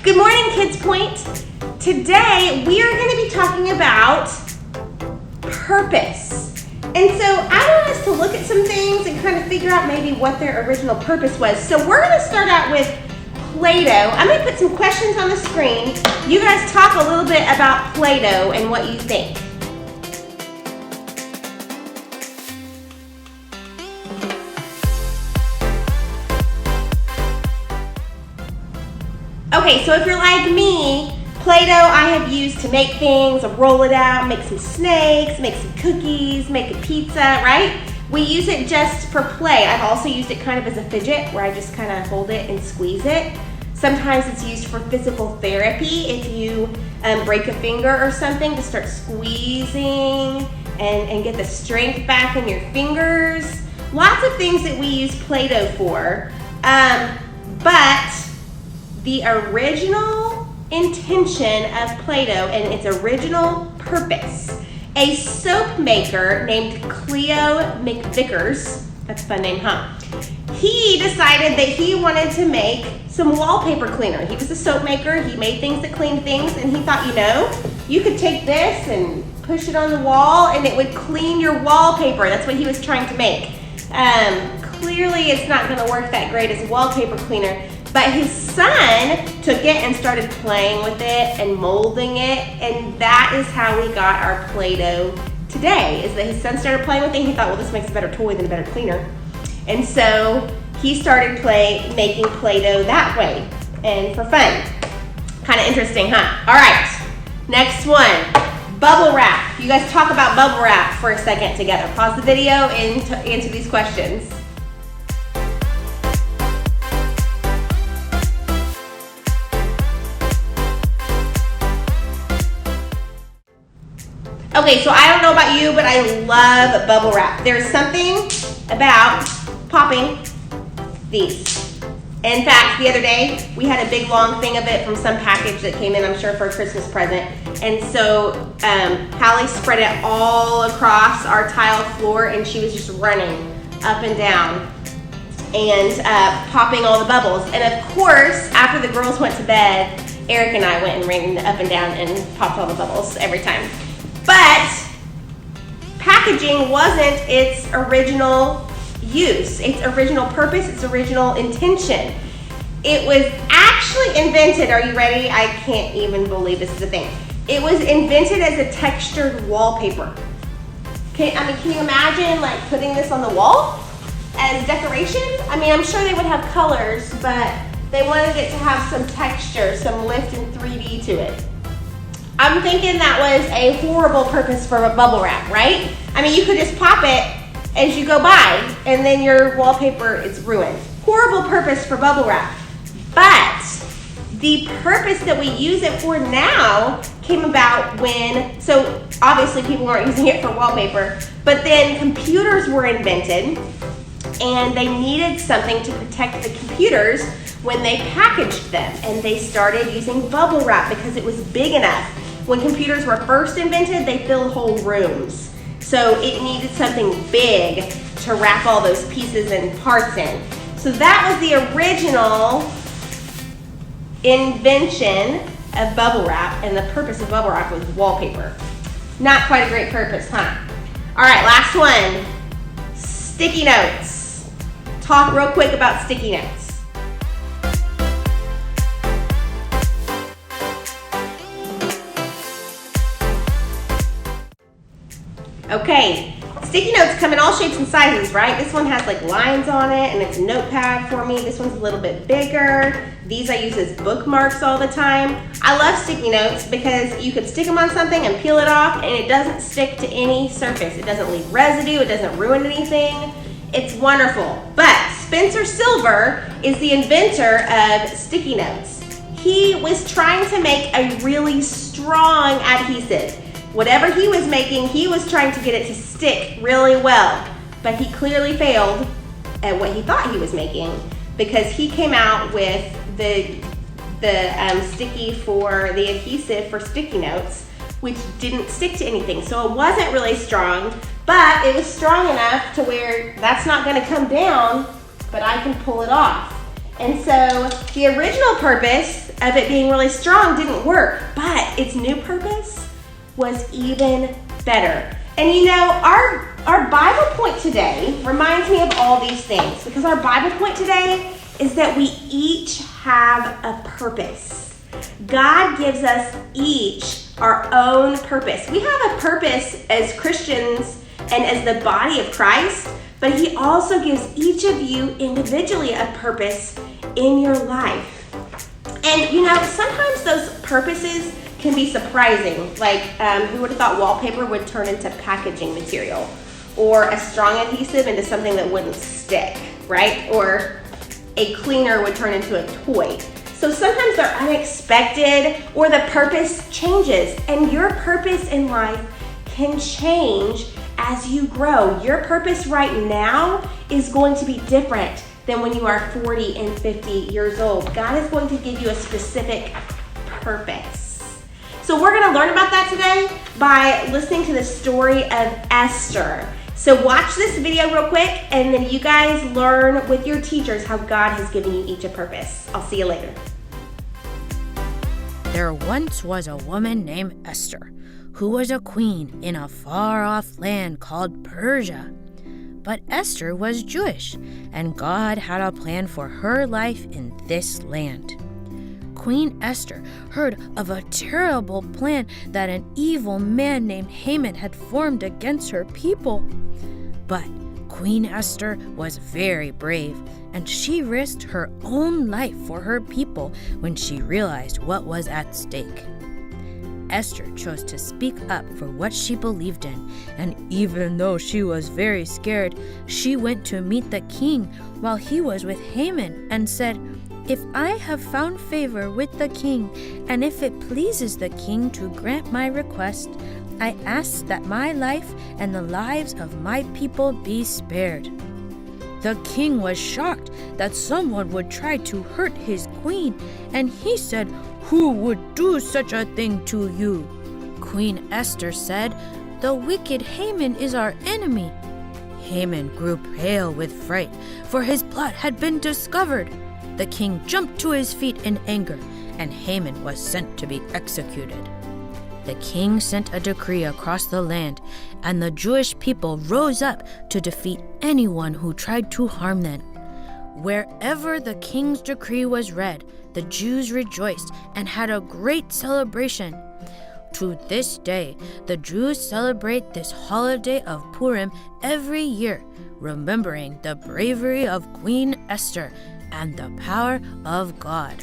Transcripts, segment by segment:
Good morning, Kids Point. Today, we are going to be talking about purpose. And so I want us to look at some things and kind of figure out maybe what their original purpose was. So we're going to start out with Play-Doh. I'm going to put some questions on the screen. You guys talk a little bit about Play-Doh and what you think. Okay, so if you're like me, Play-Doh I have used to make things, roll it out, make some snakes, make some cookies, make a pizza, right? We use it just for play. I've also used it kind of as a fidget where I just kind of hold it and squeeze it. Sometimes it's used for physical therapy if you break a finger or something, to start squeezing and get the strength back in your fingers. Lots of things that we use Play-Doh for, but the original intention of Play-Doh and its original purpose, a soap maker named Cleo McVickers, that's a fun name, huh? He decided that he wanted to make some wallpaper cleaner. He was a soap maker, he made things that cleaned things, and he thought, you could take this and push it on the wall and it would clean your wallpaper. That's what he was trying to make. Clearly it's not gonna work that great as a wallpaper cleaner. But his son took it and started playing with it and molding it, and that is how we got our Play-Doh today, is that his son started playing with it and he thought, well, this makes a better toy than a better cleaner. And so he started making Play-Doh that way and for fun. Kind of interesting, huh? All right, next one, bubble wrap. You guys talk about bubble wrap for a second together. Pause the video and answer these questions. Okay, so I don't know about you, but I love bubble wrap. There's something about popping these. In fact, the other day, we had a big long thing of it from some package that came in, I'm sure, for a Christmas present. And so Hallie spread it all across our tile floor, and she was just running up and down and popping all the bubbles. And of course, after the girls went to bed, Eric and I went and ran up and down and popped all the bubbles every time. But packaging wasn't its original use, its original purpose, its original intention. It was actually invented, are you ready? I can't even believe this is a thing. It was invented as a textured wallpaper. Can you imagine like putting this on the wall as decoration? I mean, I'm sure they would have colors, but they wanted it to have some texture, some lift and 3D to it. I'm thinking that was a horrible purpose for a bubble wrap, right? I mean, you could just pop it as you go by and then your wallpaper is ruined. Horrible purpose for bubble wrap. But the purpose that we use it for now came about so obviously people weren't using it for wallpaper, but then computers were invented and they needed something to protect the computers when they packaged them, and they started using bubble wrap because it was big enough. When computers were first invented, they filled whole rooms. So it needed something big to wrap all those pieces and parts in. So that was the original invention of bubble wrap, and the purpose of bubble wrap was wallpaper. Not quite a great purpose, huh? All right, last one, sticky notes. Talk real quick about sticky notes. Okay, sticky notes come in all shapes and sizes, right? This one has like lines on it and it's a notepad for me. This one's a little bit bigger. These I use as bookmarks all the time. I love sticky notes because you could stick them on something and peel it off and it doesn't stick to any surface. It doesn't leave residue, it doesn't ruin anything. It's wonderful. But Spencer Silver is the inventor of sticky notes. He was trying to make a really strong adhesive. Whatever he was making, he was trying to get it to stick really well, but he clearly failed at what he thought he was making because he came out with the adhesive for sticky notes, which didn't stick to anything. So it wasn't really strong, but it was strong enough to where that's not gonna come down, but I can pull it off. And so the original purpose of it being really strong didn't work, but its new purpose was even better. And you know, our Bible point today reminds me of all these things, because our Bible point today is that we each have a purpose. God gives us each our own purpose. We have a purpose as Christians and as the body of Christ, but He also gives each of you individually a purpose in your life. And you know, sometimes those purposes can be surprising. Like, who would have thought wallpaper would turn into packaging material? Or a strong adhesive into something that wouldn't stick, right? Or a cleaner would turn into a toy. So sometimes they're unexpected, or the purpose changes. And your purpose in life can change as you grow. Your purpose right now is going to be different than when you are 40 and 50 years old. God is going to give you a specific purpose. So we're going to learn about that today by listening to the story of Esther. So watch this video real quick, and then you guys learn with your teachers how God has given you each a purpose. I'll see you later. There once was a woman named Esther, who was a queen in a far-off land called Persia. But Esther was Jewish, and God had a plan for her life in this land. Queen Esther heard of a terrible plan that an evil man named Haman had formed against her people. But Queen Esther was very brave, and she risked her own life for her people when she realized what was at stake. Esther chose to speak up for what she believed in, and even though she was very scared, she went to meet the king while he was with Haman and said, "If I have found favor with the king, and if it pleases the king to grant my request, I ask that my life and the lives of my people be spared." The king was shocked that someone would try to hurt his queen, and he said, "Who would do such a thing to you?" Queen Esther said, "The wicked Haman is our enemy." Haman grew pale with fright, for his plot had been discovered. The king jumped to his feet in anger, and Haman was sent to be executed. The king sent a decree across the land, and the Jewish people rose up to defeat anyone who tried to harm them. Wherever the king's decree was read, the Jews rejoiced and had a great celebration. To this day, the Jews celebrate this holiday of Purim every year, remembering the bravery of Queen Esther and the power of God.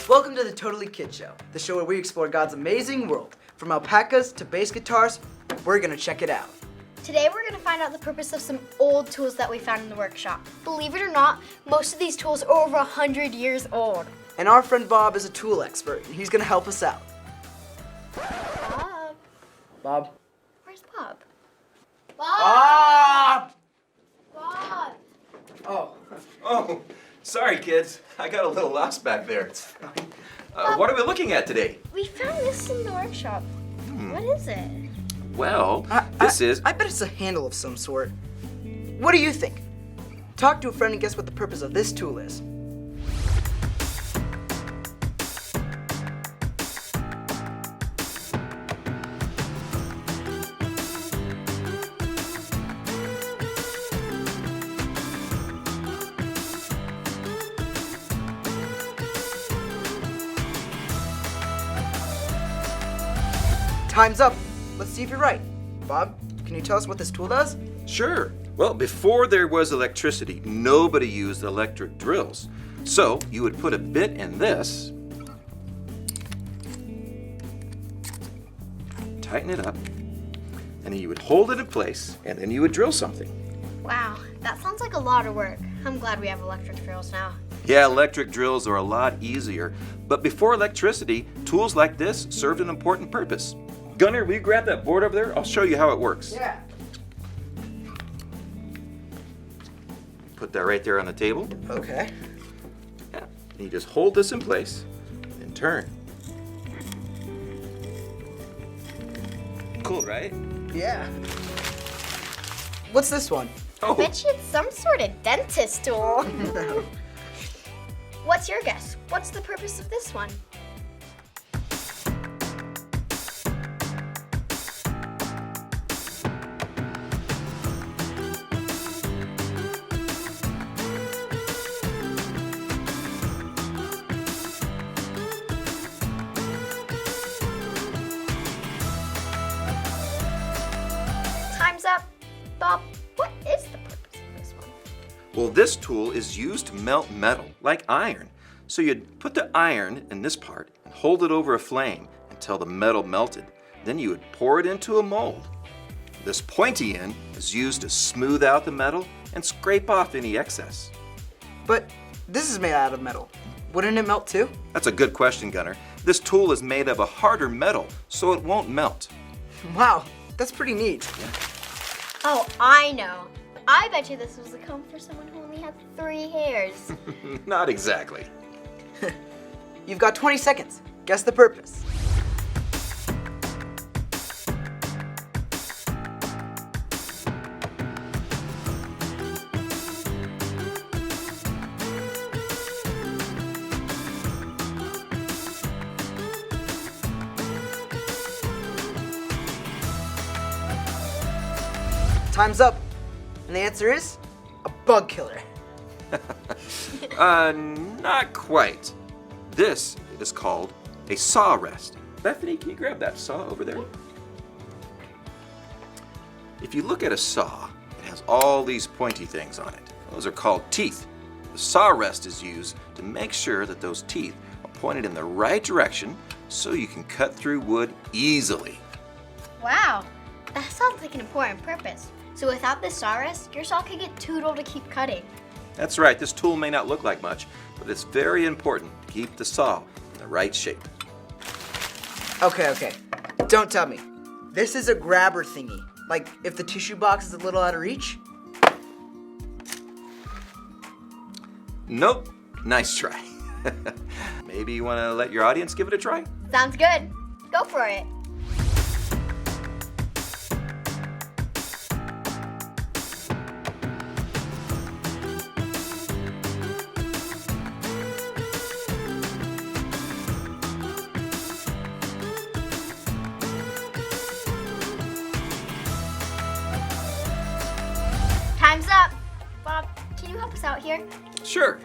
Welcome to the Totally Kid Show, the show where we explore God's amazing world. From alpacas to bass guitars, we're gonna check it out. Today we're going to find out the purpose of some old tools that we found in the workshop. Believe it or not, most of these tools are over 100 years old. And our friend Bob is a tool expert, and he's gonna help us out. Bob? Bob? Where's Bob? Bob! Bob! Oh, sorry, kids. I got a little lost back there. What are we looking at today? We found this in the workshop. What is it? Well, I bet it's a handle of some sort. What do you think? Talk to a friend and guess what the purpose of this tool is. Time's up. Let's see if you're right. Bob, can you tell us what this tool does? Sure. Well, before there was electricity, nobody used electric drills. So you would put a bit in this, tighten it up, and then you would hold it in place, and then you would drill something. Wow, that sounds like a lot of work. I'm glad we have electric drills now. Yeah, electric drills are a lot easier, but before electricity, tools like this served an important purpose. Gunner, will you grab that board over there? I'll show you how it works. Yeah. Put that right there on the table. Okay. Yeah. And you just hold this in place and turn. Cool, right? Yeah. What's this one? Oh, Bet you it's some sort of dentist tool. What's your guess? What's the purpose of this one? Time's up. Bob, what is the purpose of this one? well, this tool is used to melt metal, like iron. So you'd put the iron in this part and hold it over a flame until the metal melted. Then you would pour it into a mold. This pointy end is used to smooth out the metal and scrape off any excess. But this is made out of metal. Wouldn't it melt too? That's a good question, Gunner. This tool is made of a harder metal, so it won't melt. Wow, that's pretty neat. Oh, I know. I bet you this was a comb for someone who only had 3 hairs. Not exactly. You've got 20 seconds. Guess the purpose. Time's up. And the answer is a bug killer. Not quite. This is called a saw rest. Bethany, can you grab that saw over there? If you look at a saw, it has all these pointy things on it. Those are called teeth. The saw rest is used to make sure that those teeth are pointed in the right direction so you can cut through wood easily. Wow, that sounds like an important purpose. So without this saw rest, your saw could get too dull to keep cutting. That's right, this tool may not look like much, but it's very important to keep the saw in the right shape. Okay. Don't tell me. This is a grabber thingy. Like if the tissue box is a little out of reach? Nope, nice try. Maybe you want to let your audience give it a try? Sounds good. Go for it. Time's up. Bob, can you help us out here? Sure.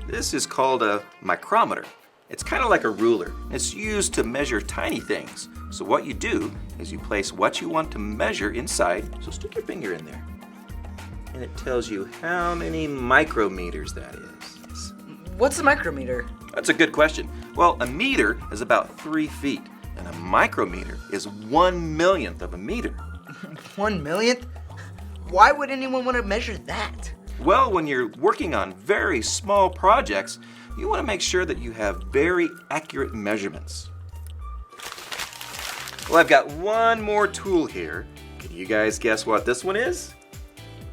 This is called a micrometer. It's kind of like a ruler. It's used to measure tiny things. So what you do is you place what you want to measure inside, so stick your finger in there. And it tells you how many micrometers that is. What's a micrometer? That's a good question. Well, a meter is about 3 feet, and a micrometer is 1/1,000,000th of a meter. 1/1,000,000th? Why would anyone want to measure that? Well, when you're working on very small projects, you want to make sure that you have very accurate measurements. Well, I've got one more tool here. Can you guys guess what this one is?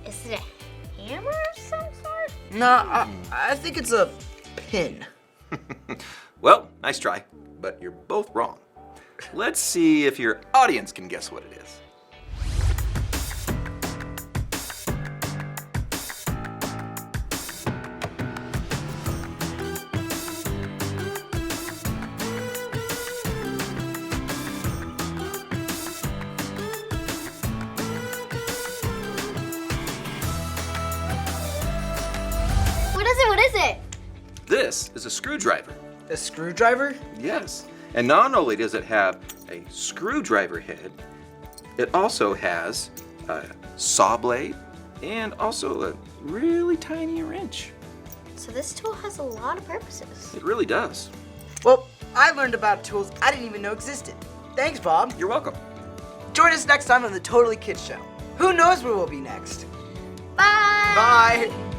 Is it a hammer of some sort? No, I think it's a pin. Well, nice try, but you're both wrong. Let's see if your audience can guess what it is. What is it? This is a screwdriver. A screwdriver? Yes. And not only does it have a screwdriver head, it also has a saw blade and also a really tiny wrench. So this tool has a lot of purposes. It really does. Well, I learned about tools I didn't even know existed. Thanks, Bob. You're welcome. Join us next time on the Totally Kids Show. Who knows where we'll be next? Bye! Bye!